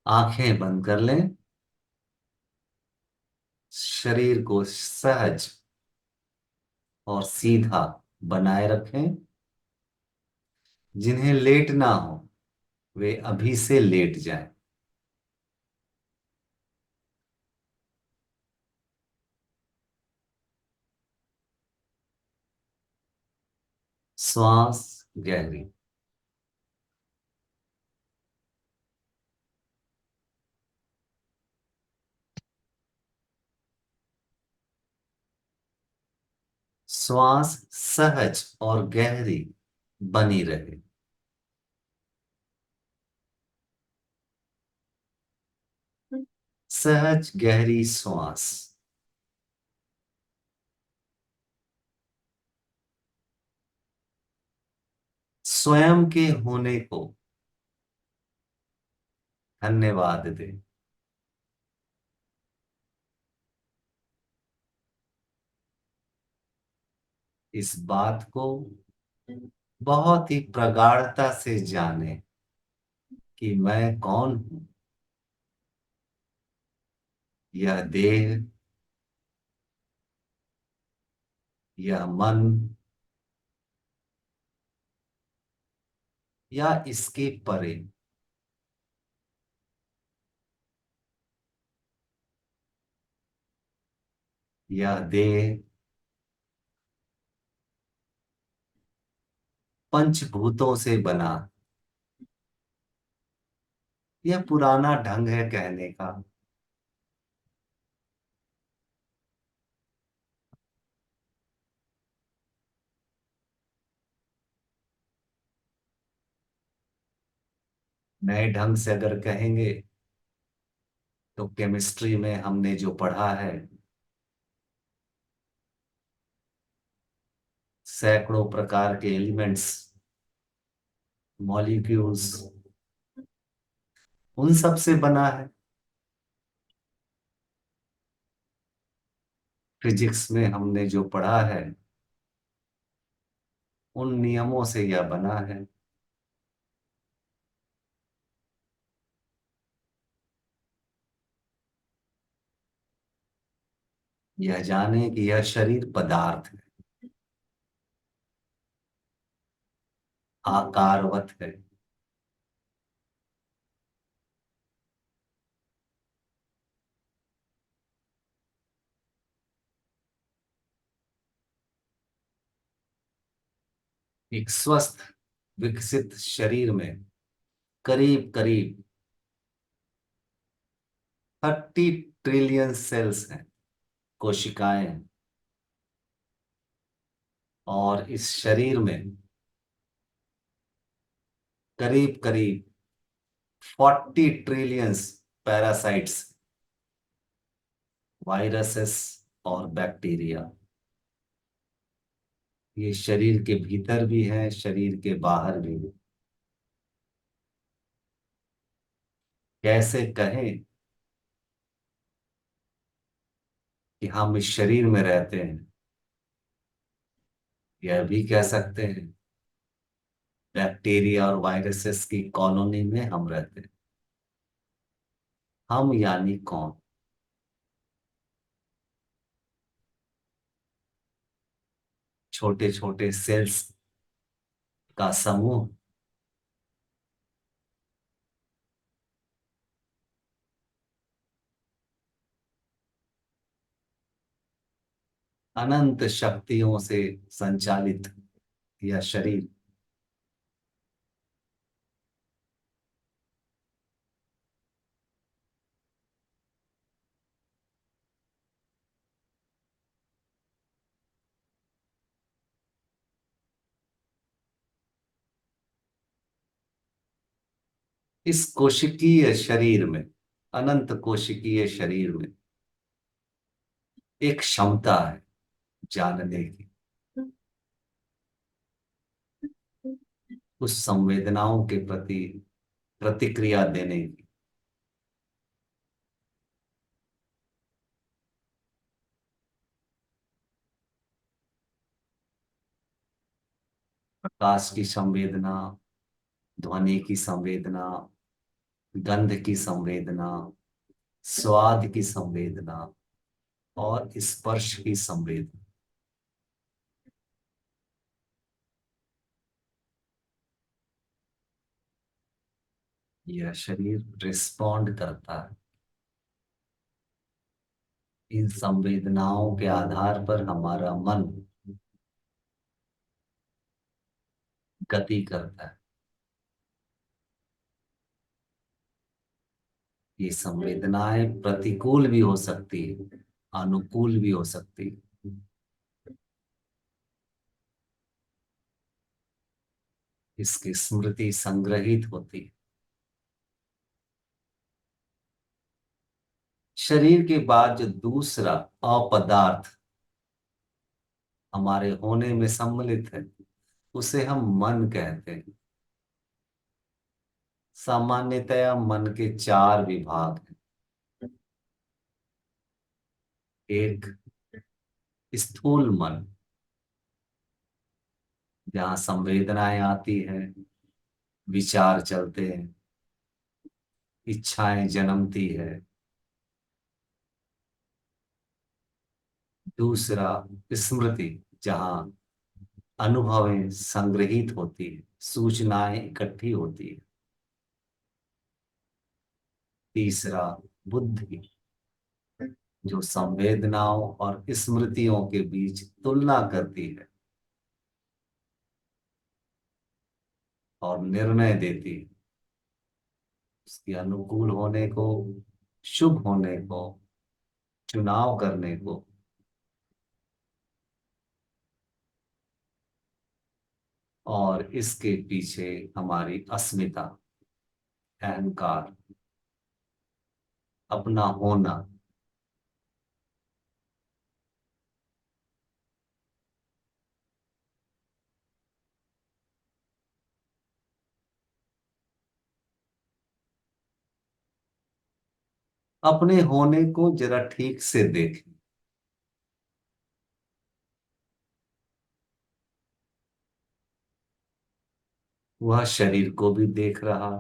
आंखें बंद कर लें। शरीर को सहज और सीधा बनाए रखें। जिन्हें लेटना हो वे अभी से लेट जाएं। श्वास गहरी। श्वास सहज और गहरी बनी रहे। सहज गहरी श्वास। स्वयं के होने को धन्यवाद दें। इस बात को बहुत ही प्रगाढ़ता से जाने कि मैं कौन हूं। यह देह, यह मन या इसके परे। यह देह पंचभूतों से बना। यह पुराना ढंग है कहने का। नए ढंग से अगर कहेंगे तो केमिस्ट्री में हमने जो पढ़ा है, सैकड़ों प्रकार के एलिमेंट्स, मॉलिक्यूल्स, उन सब से बना है। फिजिक्स में हमने जो पढ़ा है उन नियमों से यह बना है। यह जाने कि यह शरीर पदार्थ है, आकारवत है। एक स्वस्थ विकसित शरीर में करीब करीब 30 ट्रिलियन सेल्स हैं, कोशिकाएं हैं। और इस शरीर में करीब करीब 40 ट्रिलियंस पैरासाइट्स, वायरसेस और बैक्टीरिया। ये शरीर के भीतर भी है, शरीर के बाहर भी है। कैसे कहें कि हम इस शरीर में रहते हैं, यह भी कह सकते हैं बैक्टीरिया और वायरसेस की कॉलोनी में हम रहते हैं। हम यानी कौन? छोटे छोटे सेल्स का समूह। अनंत शक्तियों से संचालित यह शरीर इस कोशिकीय शरीर में, अनंत कोशिकीय शरीर में एक क्षमता है जानने की, उस संवेदनाओं के प्रति प्रतिक्रिया देने की। प्रकाश की संवेदना, ध्वनि की संवेदना, गंध की संवेदना, स्वाद की संवेदना और स्पर्श की संवेदना। यह शरीर रिस्पॉन्ड करता है। इन संवेदनाओं के आधार पर हमारा मन गति करता है। ये संवेदनाएं प्रतिकूल भी हो सकती है, अनुकूल भी हो सकती है। इसकी स्मृति संग्रहित होती है। शरीर के बाद जो दूसरा अपदार्थ हमारे होने में सम्मिलित है, उसे हम मन कहते हैं। सामान्यतया मन के चार विभाग हैं। एक स्थूल मन, जहाँ संवेदनाएं आती हैं, विचार चलते हैं, इच्छाएं जन्मती है। दूसरा स्मृति, जहाँ अनुभवें संग्रहित होती है, सूचनाएं इकट्ठी होती है। तीसरा बुद्धि, जो संवेदनाओं और स्मृतियों के बीच तुलना करती है और निर्णय देती है, उसके अनुकूल होने को, शुभ होने को, चुनाव करने को। और इसके पीछे हमारी अस्मिता, अहंकार, अपना होना। अपने होने को जरा ठीक से देखें। वह शरीर को भी देख रहा,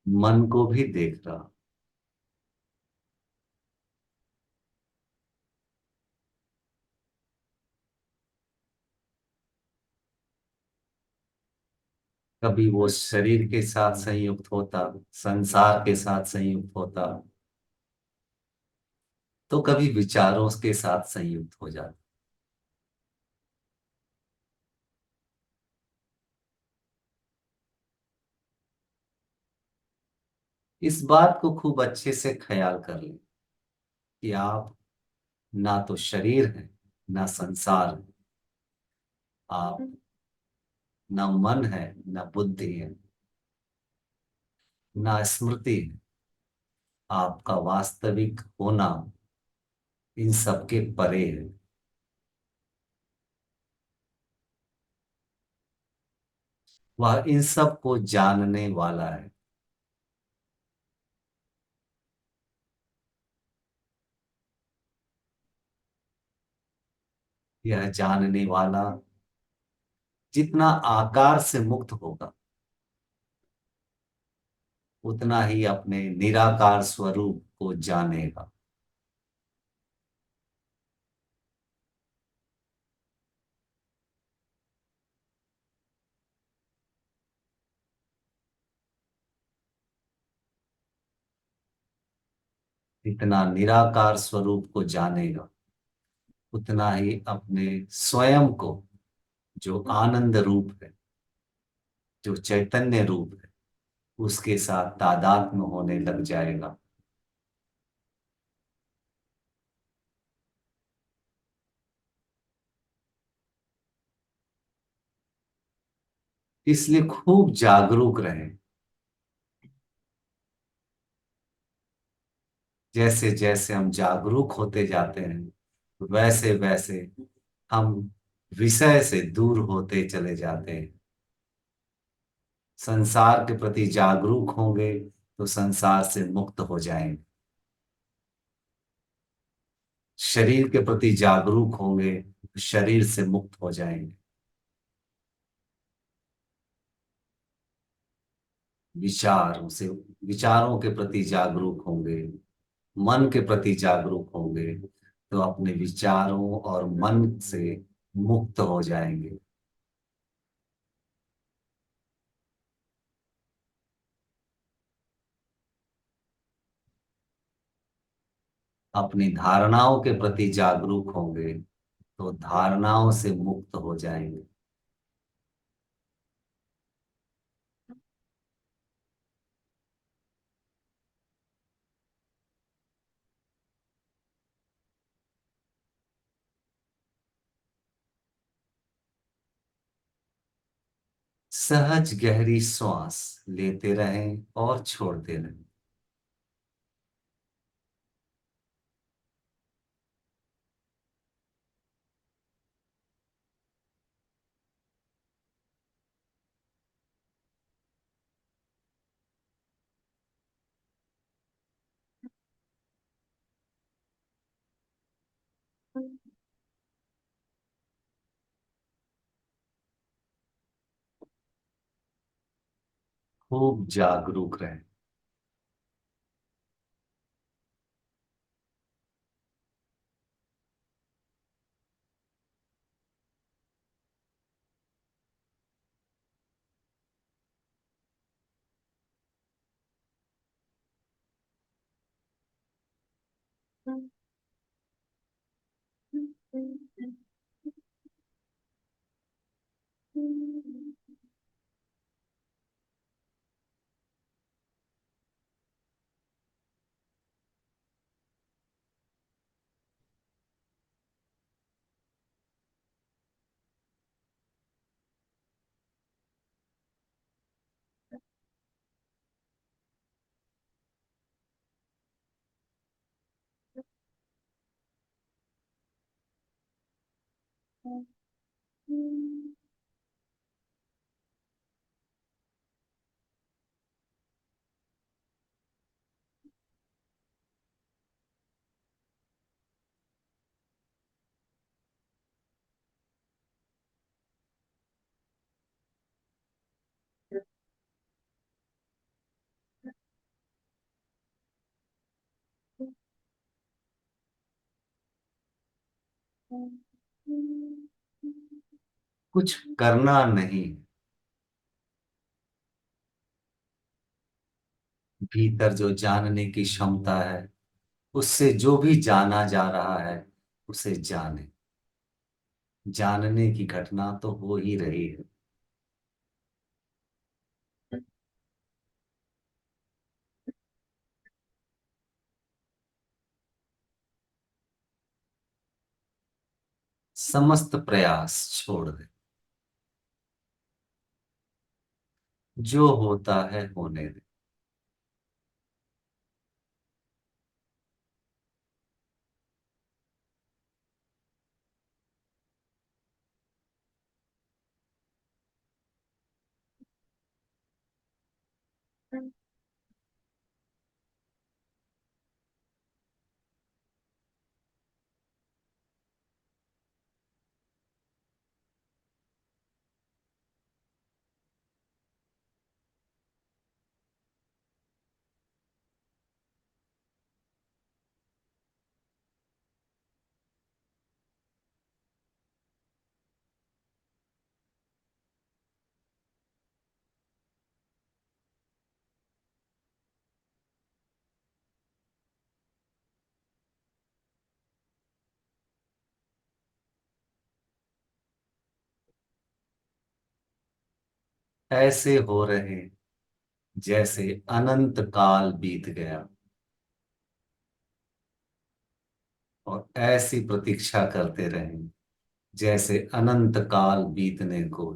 मन को भी देख रहा। कभी वो शरीर के साथ संयुक्त होता, संसार के साथ संयुक्त होता, तो कभी विचारों के साथ संयुक्त हो जाता। इस बात को खूब अच्छे से ख्याल कर लें कि आप ना तो शरीर हैं, ना संसार है। आप ना मन है, ना बुद्धि है, ना स्मृति है। आपका वास्तविक होना इन सबके परे है। वह इन सब को जानने वाला है। यह जानने वाला जितना आकार से मुक्त होगा, उतना ही अपने निराकार स्वरूप को जानेगा। इतना निराकार स्वरूप को जानेगा, उतना ही अपने स्वयं को, जो आनंद रूप है, जो चैतन्य रूप है, उसके साथ तादात्म्य होने लग जाएगा। इसलिए खूब जागरूक रहें। जैसे जैसे हम जागरूक होते जाते हैं, वैसे वैसे हम विषय से दूर होते चले जाते हैं। संसार के प्रति जागरूक होंगे तो संसार से मुक्त हो जाएंगे। शरीर के प्रति जागरूक होंगे तो शरीर से मुक्त हो जाएंगे। विचारों के प्रति जागरूक होंगे, मन के प्रति जागरूक होंगे तो अपने विचारों और मन से मुक्त हो जाएंगे। अपनी धारणाओं के प्रति जागरूक होंगे तो धारणाओं से मुक्त हो जाएंगे। सहज गहरी श्वास लेते रहें और छोड़ते रहें। खूब जागरूक रहें। कुछ करना नहीं, भीतर जो जानने की क्षमता है उससे जो भी जाना जा रहा है उसे जाने। जानने की घटना तो हो ही रही है। समस्त प्रयास छोड़ दे। जो होता है होने दे। ऐसे हो रहे जैसे अनंत काल बीत गया और ऐसी प्रतीक्षा करते रहे जैसे अनंत काल बीतने को।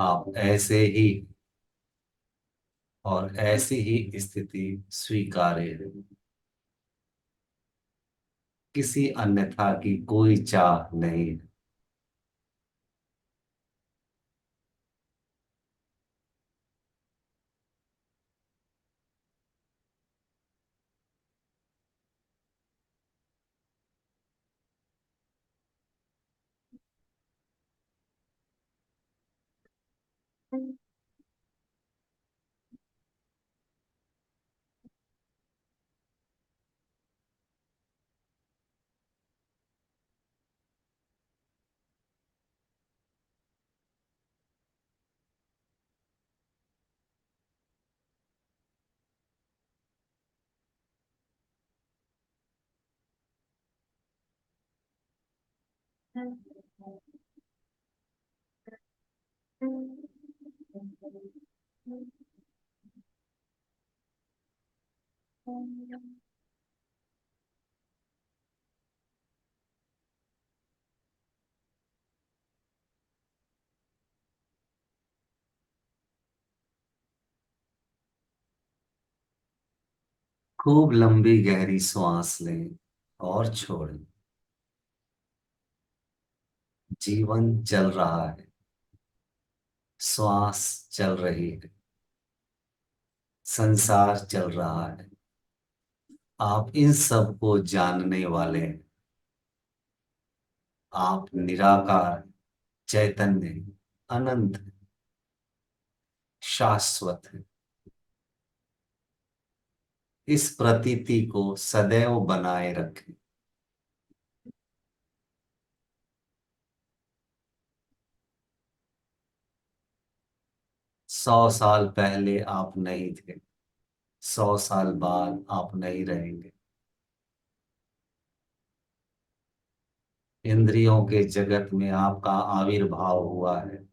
आप ऐसे ही और ऐसी ही स्थिति स्वीकार्य है। किसी अन्यथा की कोई चाह नहीं। खूब लंबी गहरी सांस लें और छोड़ें। जीवन चल रहा है, श्वास चल रही है, संसार चल रहा है। आप इन सब को जानने वाले हैं। आप निराकार, चैतन्य, अनंत, शाश्वत है। इस प्रतीति को सदैव बनाए रखें। 100 साल पहले आप नहीं थे, 100 साल बाद आप नहीं रहेंगे। इंद्रियों के जगत में आपका आविर्भाव हुआ है।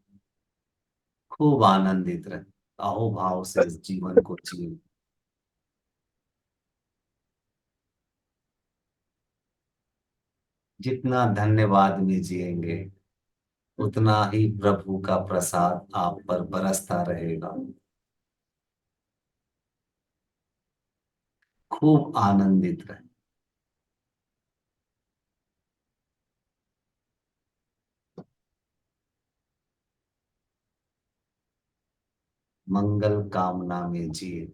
खूब आनंदित रहे, अहोभाव से इस जीवन को जिए। जितना धन्यवाद में जिएंगे, उतना ही प्रभु का प्रसाद आप पर बरसता रहेगा। खूब आनंदित रहे। मंगल कामना में जिए।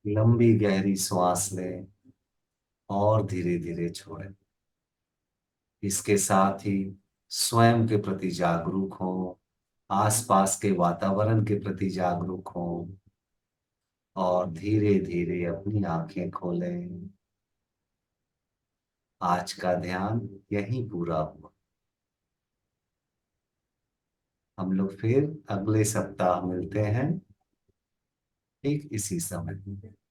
लंबी गहरी सांस लें और धीरे धीरे छोड़ें। इसके साथ ही स्वयं के प्रति जागरूक हों, आसपास के वातावरण के प्रति जागरूक हों और धीरे धीरे अपनी आंखें खोलें। आज का ध्यान यहीं पूरा हुआ। हम लोग फिर अगले सप्ताह मिलते हैं, ठीक इसी समय।